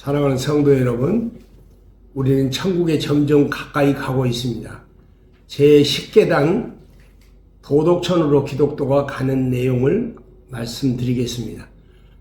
사랑하는 성도 여러분, 우리는 천국에 점점 가까이 가고 있습니다. 제10계당 도덕천으로 기독도가 가는 내용을 말씀드리겠습니다.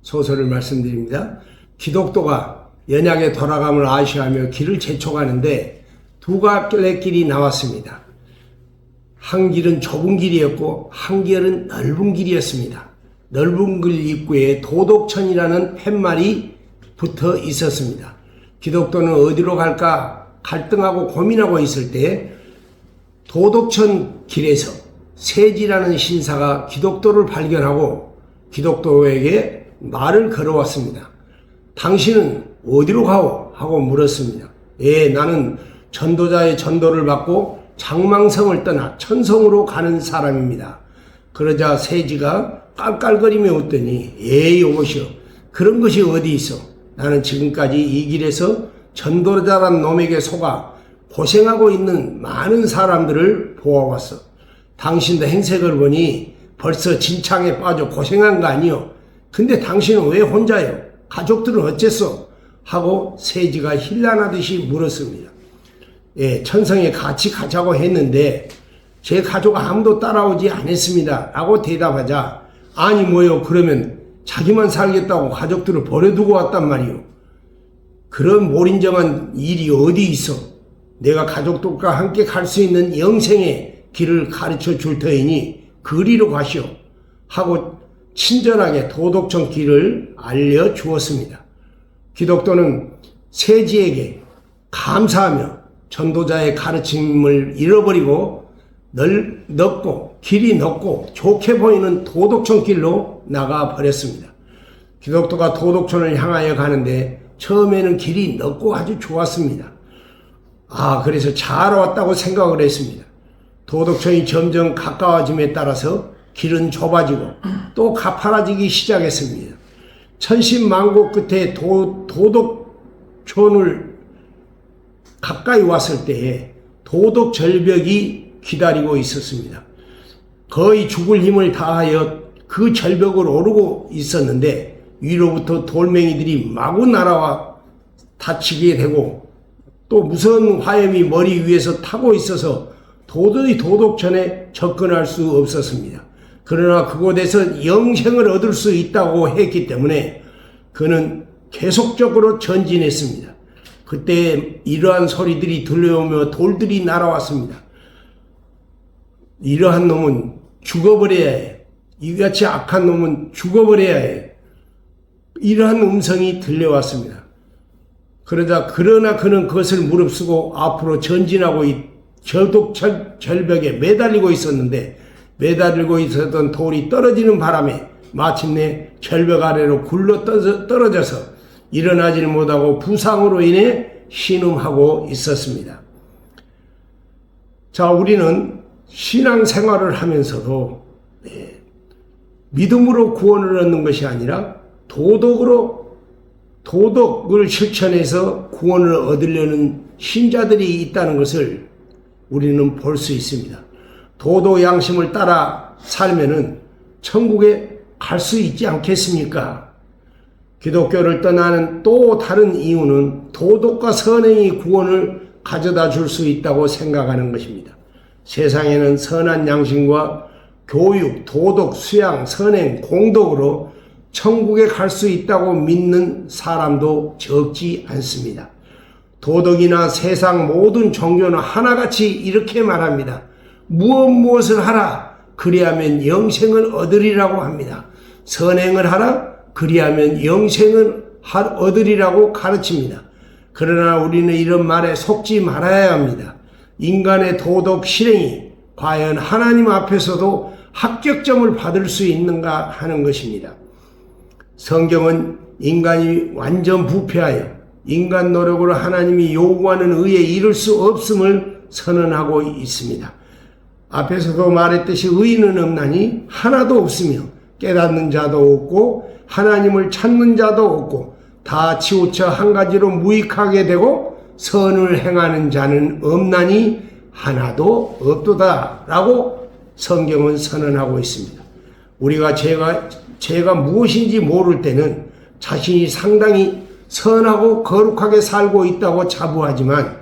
소설을 말씀드립니다. 기독도가 연약에 돌아감을 아시하며 길을 재촉하는데 두 갈래 길이 나왔습니다. 한 길은 좁은 길이었고 한 길은 넓은 길이었습니다. 넓은 길 입구에 도덕천이라는 팻말이 붙어 있었습니다. 기독도는 어디로 갈까 갈등하고 고민하고 있을 때 도덕천 길에서 세지라는 신사가 기독도를 발견하고 기독도에게 말을 걸어왔습니다. 당신은 어디로 가오? 하고 물었습니다. 나는 전도자의 전도를 받고 장망성을 떠나 천성으로 가는 사람입니다. 그러자 세지가 깔깔거리며 웃더니 여보시오, 그런 것이 어디 있어? 나는 지금까지 이 길에서 전도자란 놈에게 속아 고생하고 있는 많은 사람들을 보아왔어. 당신도 행색을 보니 벌써 진창에 빠져 고생한 거 아니요? 근데 당신은 왜 혼자요? 가족들은 어째서? 하고 세지가 힐난하듯이 물었습니다. 천성에 같이 가자고 했는데 제 가족 아무도 따라오지 않았습니다. 라고 대답하자, 아니 뭐요, 그러면 자기만 살겠다고 가족들을 버려두고 왔단 말이오. 그런 몰인정한 일이 어디 있어? 내가 가족들과 함께 갈 수 있는 영생의 길을 가르쳐 줄 터이니 그리로 가시오. 하고 친절하게 도덕천 길을 알려주었습니다. 기독도는 세지에게 감사하며 전도자의 가르침을 잃어버리고 넓고 길이 넓고 좋게 보이는 도덕천 길로 나가 버렸습니다. 기독도가 도덕천을 향하여 가는데 처음에는 길이 넓고 아주 좋았습니다. 그래서 잘 왔다고 생각을 했습니다. 도덕천이 점점 가까워짐에 따라서 길은 좁아지고 또 가파라지기 시작했습니다. 천신만고 끝에 도덕천을 가까이 왔을 때에 도덕절벽이 기다리고 있었습니다. 거의 죽을 힘을 다하여 그 절벽을 오르고 있었는데 위로부터 돌멩이들이 마구 날아와 다치게 되고 또 무서운 화염이 머리 위에서 타고 있어서 도저히 도덕천에 접근할 수 없었습니다. 그러나 그곳에서 영생을 얻을 수 있다고 했기 때문에 그는 계속적으로 전진했습니다. 그때 이러한 소리들이 들려오며 돌들이 날아왔습니다. 이러한 놈은 죽어버려야 해. 이같이 악한 놈은 죽어버려야 해. 이러한 음성이 들려왔습니다. 그러나 그는 그것을 무릅쓰고 앞으로 전진하고 절벽에 매달리고 있었는데 매달리고 있었던 돌이 떨어지는 바람에 마침내 절벽 아래로 굴러 떨어져서 일어나지를 못하고 부상으로 인해 신음하고 있었습니다. 자, 우리는 신앙생활을 하면서도 믿음으로 구원을 얻는 것이 아니라 도덕을 실천해서 구원을 얻으려는 신자들이 있다는 것을 우리는 볼 수 있습니다. 도덕 양심을 따라 살면은 천국에 갈 수 있지 않겠습니까? 기독교를 떠나는 또 다른 이유는 도덕과 선행이 구원을 가져다 줄 수 있다고 생각하는 것입니다. 세상에는 선한 양심과 교육, 도덕, 수양, 선행, 공덕으로 천국에 갈 수 있다고 믿는 사람도 적지 않습니다. 도덕이나 세상 모든 종교는 하나같이 이렇게 말합니다. 무엇을 하라, 그리하면 영생을 얻으리라고 합니다. 선행을 하라, 그리하면 영생을 얻으리라고 가르칩니다. 그러나 우리는 이런 말에 속지 말아야 합니다. 인간의 도덕 실행이 과연 하나님 앞에서도 합격점을 받을 수 있는가 하는 것입니다. 성경은 인간이 완전 부패하여 인간 노력으로 하나님이 요구하는 의에 이를 수 없음을 선언하고 있습니다. 앞에서도 말했듯이 의인은 없나니 하나도 없으며 깨닫는 자도 없고 하나님을 찾는 자도 없고 다 치우쳐 한 가지로 무익하게 되고 선을 행하는 자는 없나니 하나도 없도다 라고 성경은 선언하고 있습니다. 우리가 죄가 무엇인지 모를 때는 자신이 상당히 선하고 거룩하게 살고 있다고 자부하지만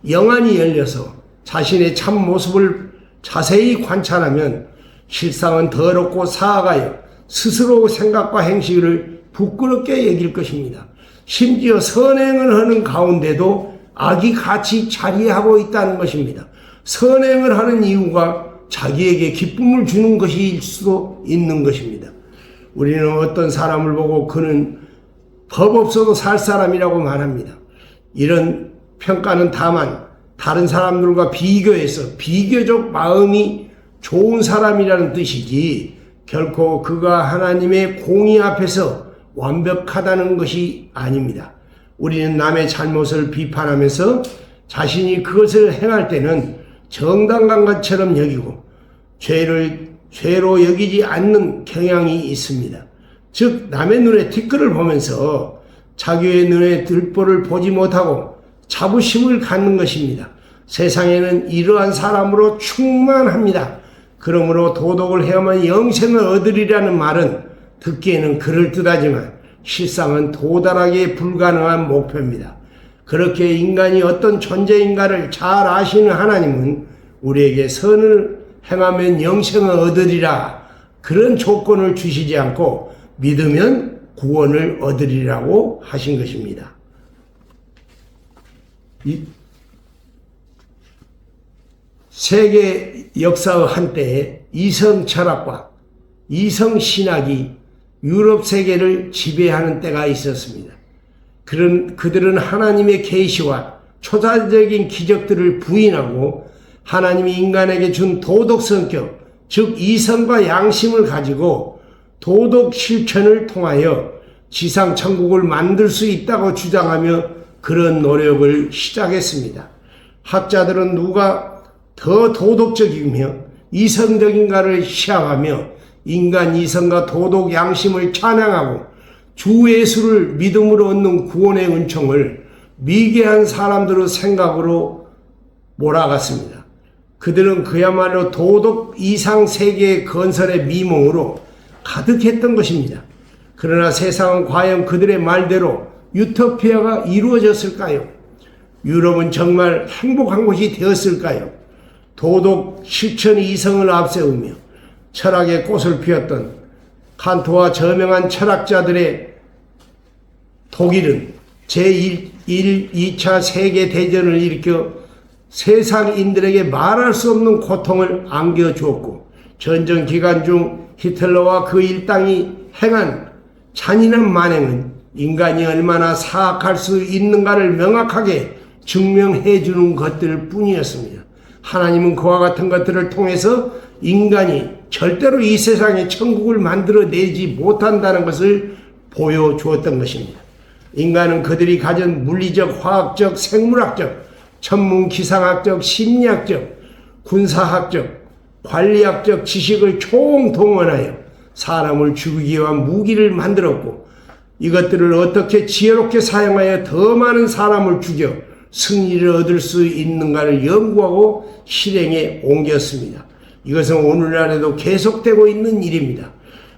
영안이 열려서 자신의 참 모습을 자세히 관찰하면 실상은 더럽고 사악하여 스스로 생각과 행실을 부끄럽게 여길 것입니다. 심지어 선행을 하는 가운데도 악이 같이 자리하고 있다는 것입니다. 선행을 하는 이유가 자기에게 기쁨을 주는 것일 수도 있는 것입니다. 우리는 어떤 사람을 보고 그는 법 없어도 살 사람이라고 말합니다. 이런 평가는 다만 다른 사람들과 비교해서 비교적 마음이 좋은 사람이라는 뜻이지 결코 그가 하나님의 공의 앞에서 완벽하다는 것이 아닙니다. 우리는 남의 잘못을 비판하면서 자신이 그것을 행할 때는 정당한 것처럼 여기고 죄로 여기지 않는 경향이 있습니다. 즉 남의 눈에 티끌을 보면서 자기의 눈에 들보를 보지 못하고 자부심을 갖는 것입니다. 세상에는 이러한 사람으로 충만합니다. 그러므로 도덕을 해야만 영생을 얻으리라는 말은 듣기에는 그럴듯하지만 실상은 도달하기 불가능한 목표입니다. 그렇게 인간이 어떤 존재인가를 잘 아시는 하나님은 우리에게 선을 행하면 영생을 얻으리라 그런 조건을 주시지 않고 믿으면 구원을 얻으리라고 하신 것입니다. 세계 역사의 한때에 이성 철학과 이성 신학이 유럽 세계를 지배하는 때가 있었습니다. 그들은 하나님의 계시와 초자적인 기적들을 부인하고 하나님이 인간에게 준 도덕 성격, 즉 이성과 양심을 가지고 도덕 실천을 통하여 지상 천국을 만들 수 있다고 주장하며 그런 노력을 시작했습니다. 학자들은 누가 더 도덕적이며 이성적인가를 시험하며 인간 이성과 도덕 양심을 찬양하고 주 예수를 믿음으로 얻는 구원의 은총을 미개한 사람들의 생각으로 몰아갔습니다. 그들은 그야말로 도덕 이상 세계의 건설의 미몽으로 가득했던 것입니다. 그러나 세상은 과연 그들의 말대로 유토피아가 이루어졌을까요? 유럽은 정말 행복한 곳이 되었을까요? 도덕 실천의 이성을 앞세우며 철학의 꽃을 피웠던 칸트와 저명한 철학자들의 독일은 제1, 2차 세계대전을 일으켜 세상인들에게 말할 수 없는 고통을 안겨주었고 전쟁 기간 중 히틀러와 그 일당이 행한 잔인한 만행은 인간이 얼마나 사악할 수 있는가를 명확하게 증명해 주는 것들 뿐이었습니다. 하나님은 그와 같은 것들을 통해서 인간이 절대로 이 세상에 천국을 만들어내지 못한다는 것을 보여주었던 것입니다. 인간은 그들이 가진 물리적, 화학적, 생물학적, 천문기상학적, 심리학적, 군사학적, 관리학적 지식을 총동원하여 사람을 죽이기 위한 무기를 만들었고 이것들을 어떻게 지혜롭게 사용하여 더 많은 사람을 죽여 승리를 얻을 수 있는가를 연구하고 실행에 옮겼습니다. 이것은 오늘날에도 계속되고 있는 일입니다.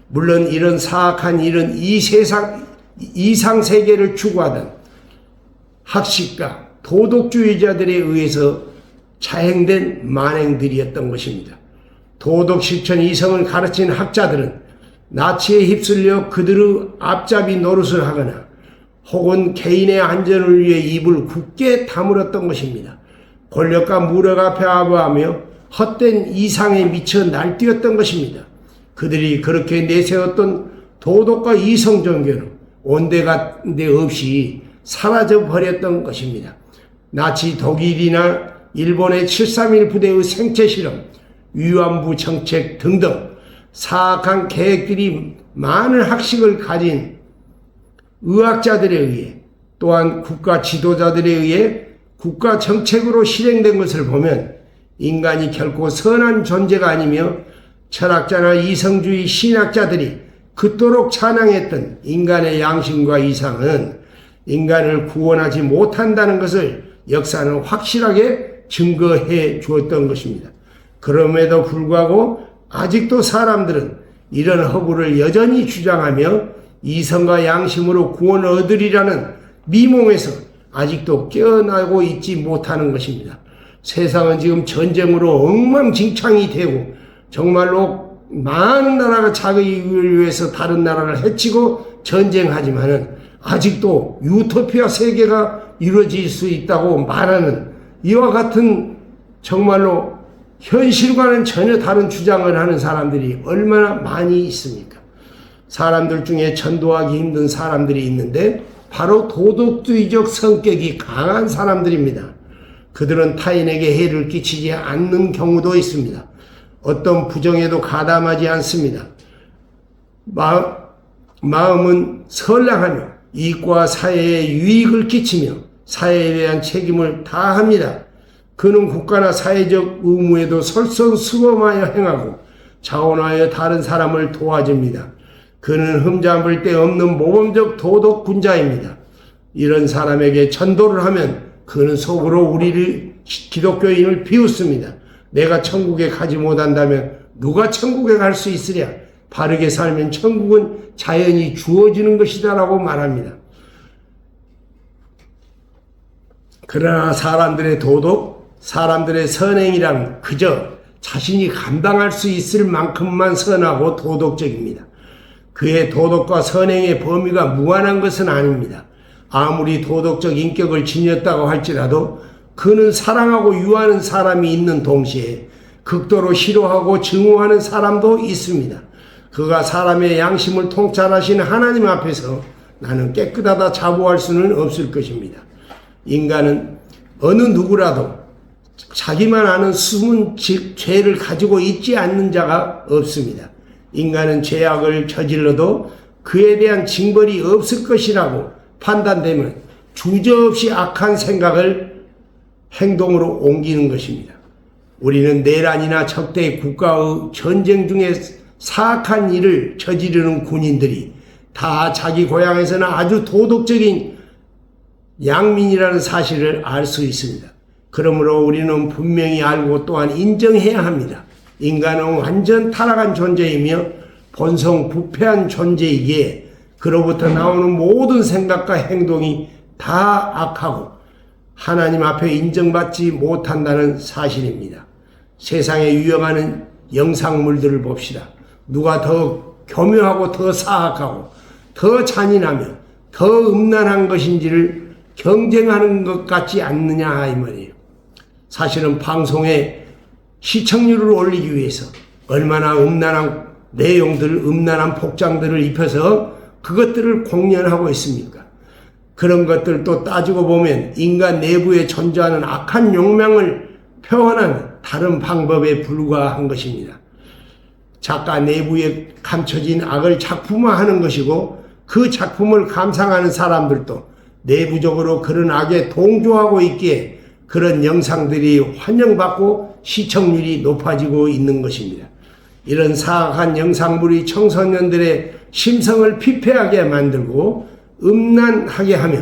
물론 이런 사악한 일은 이상 세계를 추구하던 학식가, 도덕주의자들에 의해서 자행된 만행들이었던 것입니다. 도덕 실천 이성을 가르친 학자들은 나치에 휩쓸려 그들의 앞잡이 노릇을 하거나 혹은 개인의 안전을 위해 입을 굳게 다물었던 것입니다. 권력과 무력 앞에 아부하며 헛된 이상에 미쳐 날뛰었던 것입니다. 그들이 그렇게 내세웠던 도덕과 이성 종교는 온데간데 없이 사라져 버렸던 것입니다. 나치 독일이나 일본의 731 부대의 생체 실험, 위안부 정책 등등 사악한 계획들이 많은 학식을 가진 의학자들에 의해 또한 국가 지도자들에 의해 국가 정책으로 실행된 것을 보면 인간이 결코 선한 존재가 아니며 철학자나 이성주의 신학자들이 그토록 찬양했던 인간의 양심과 이상은 인간을 구원하지 못한다는 것을 역사는 확실하게 증거해 주었던 것입니다. 그럼에도 불구하고 아직도 사람들은 이런 허구를 여전히 주장하며 이성과 양심으로 구원을 얻으리라는 미몽에서 아직도 깨어나고 있지 못하는 것입니다. 세상은 지금 전쟁으로 엉망진창이 되고 정말로 많은 나라가 자기 이익을 위해서 다른 나라를 해치고 전쟁하지만은 아직도 유토피아 세계가 이루어질 수 있다고 말하는 이와 같은 정말로 현실과는 전혀 다른 주장을 하는 사람들이 얼마나 많이 있습니까? 사람들 중에 전도하기 힘든 사람들이 있는데 바로 도덕주의적 성격이 강한 사람들입니다. 그들은 타인에게 해를 끼치지 않는 경우도 있습니다. 어떤 부정에도 가담하지 않습니다. 마음은 선량하며 이익과 사회에 유익을 끼치며 사회에 대한 책임을 다합니다. 그는 국가나 사회적 의무에도 솔선수범하여 행하고 자원하여 다른 사람을 도와줍니다. 그는 흠잡을 데 없는 모범적 도덕군자입니다. 이런 사람에게 전도를 하면 그는 속으로 우리를 기독교인을 비웃습니다. 내가 천국에 가지 못한다면 누가 천국에 갈 수 있으랴? 바르게 살면 천국은 자연히 주어지는 것이다 라고 말합니다. 그러나 사람들의 도덕, 사람들의 선행이란 그저 자신이 감당할 수 있을 만큼만 선하고 도덕적입니다. 그의 도덕과 선행의 범위가 무한한 것은 아닙니다. 아무리 도덕적 인격을 지녔다고 할지라도 그는 사랑하고 유하는 사람이 있는 동시에 극도로 싫어하고 증오하는 사람도 있습니다. 그가 사람의 양심을 통찰하시는 하나님 앞에서 나는 깨끗하다 자부할 수는 없을 것입니다. 인간은 어느 누구라도 자기만 아는 숨은 죄를 가지고 있지 않는 자가 없습니다. 인간은 죄악을 저질러도 그에 대한 징벌이 없을 것이라고 판단되면 주저없이 악한 생각을 행동으로 옮기는 것입니다. 우리는 내란이나 적대 국가의 전쟁 중에 사악한 일을 저지르는 군인들이 다 자기 고향에서는 아주 도덕적인 양민이라는 사실을 알 수 있습니다. 그러므로 우리는 분명히 알고 또한 인정해야 합니다. 인간은 완전 타락한 존재이며 본성 부패한 존재이기에 그로부터 나오는 모든 생각과 행동이 다 악하고 하나님 앞에 인정받지 못한다는 사실입니다. 세상에 유행하는 영상물들을 봅시다. 누가 더 교묘하고 더 사악하고 더 잔인하며 더 음란한 것인지를 경쟁하는 것 같지 않느냐 이 말이에요. 사실은 방송에 시청률을 올리기 위해서 얼마나 음란한 내용들, 음란한 복장들을 입혀서 그것들을 공연하고 있습니까? 그런 것들도 따지고 보면 인간 내부에 존재하는 악한 욕망을 표현하는 다른 방법에 불과한 것입니다. 작가 내부에 감춰진 악을 작품화하는 것이고 그 작품을 감상하는 사람들도 내부적으로 그런 악에 동조하고 있기에 그런 영상들이 환영받고 시청률이 높아지고 있는 것입니다. 이런 사악한 영상물이 청소년들의 심성을 피폐하게 만들고 음란하게 하며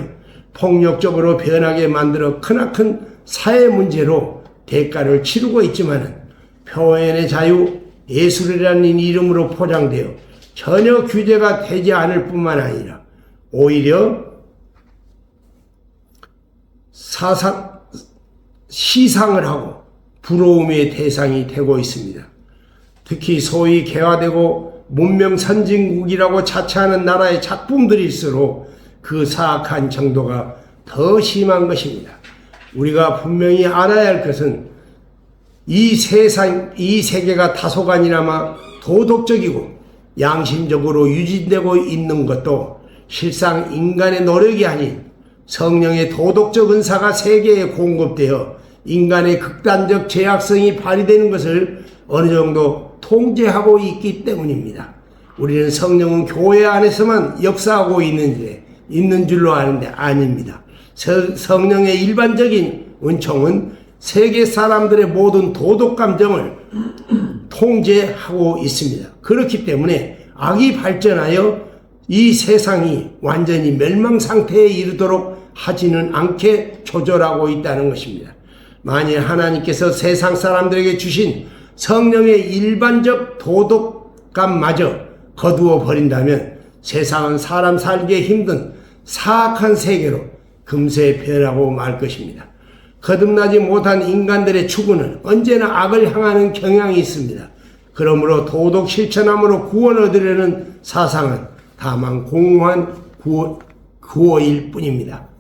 폭력적으로 변하게 만들어 크나큰 사회 문제로 대가를 치르고 있지만 표현의 자유, 예술이라는 이름으로 포장되어 전혀 규제가 되지 않을 뿐만 아니라 오히려 시상을 하고 부러움의 대상이 되고 있습니다. 특히 소위 개화되고 문명 선진국이라고 자처하는 나라의 작품들일수록 그 사악한 정도가 더 심한 것입니다. 우리가 분명히 알아야 할 것은 이 세계가 다소간이나마 도덕적이고 양심적으로 유지되고 있는 것도 실상 인간의 노력이 아닌 성령의 도덕적 은사가 세계에 공급되어 인간의 극단적 제약성이 발휘되는 것을 어느 정도 통제하고 있기 때문입니다. 우리는 성령은 교회 안에서만 역사하고 있는 줄로 아는데 아닙니다. 성령의 일반적인 은총은 세계 사람들의 모든 도덕 감정을 통제하고 있습니다. 그렇기 때문에 악이 발전하여 이 세상이 완전히 멸망 상태에 이르도록 하지는 않게 조절하고 있다는 것입니다. 만일 하나님께서 세상 사람들에게 주신 성령의 일반적 도덕감마저 거두어 버린다면 세상은 사람 살기에 힘든 사악한 세계로 금세 변하고 말 것입니다. 거듭나지 못한 인간들의 추구는 언제나 악을 향하는 경향이 있습니다. 그러므로 도덕 실천함으로 구원 얻으려는 사상은 다만 공허한 구호일 뿐입니다.